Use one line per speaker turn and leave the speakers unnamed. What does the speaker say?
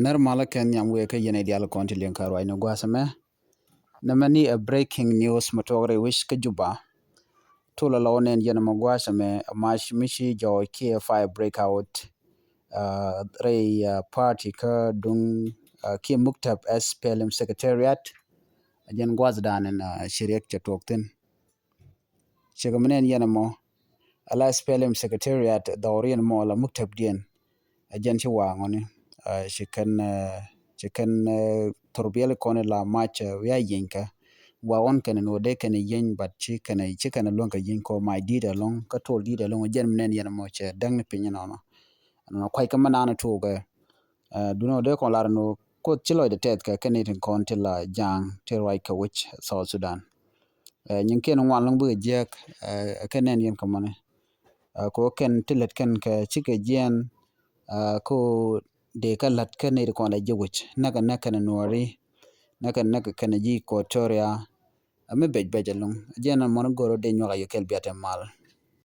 Ner mala ken nyam we ke yene dial konti lien karo ay no gwasame na mani a breaking news motore wish ke juba tula lawonen yene mo gwasame mash mishi jo kia fire breakout ray party ka dung ki muktab SPLM secretariat jen gwazdan en shiriek chatokten chegamnen yene mo ala SPLM secretariat dawrien mo la muktab dien jen ci wangoni chicken torbiel kone la match ya yinka wa on kan no de kan yin bat chicken lon ka yin ko my dida long ka tol dida long jen menen yana mo che dang ni pinya no kwai ka manana to ga duno de ko lar no ko chilo de tet ka kanetin kon til la jang te right ka which South Sudan nyin ken wan long bu jek kanen yen ka mane ko ken tilet ken ka chike jen ko de ka lat ka ne ko la jewich naka na nori naka kana ji ko toria ame bej bejalung jena mon goro de nyoga yokel biatem mal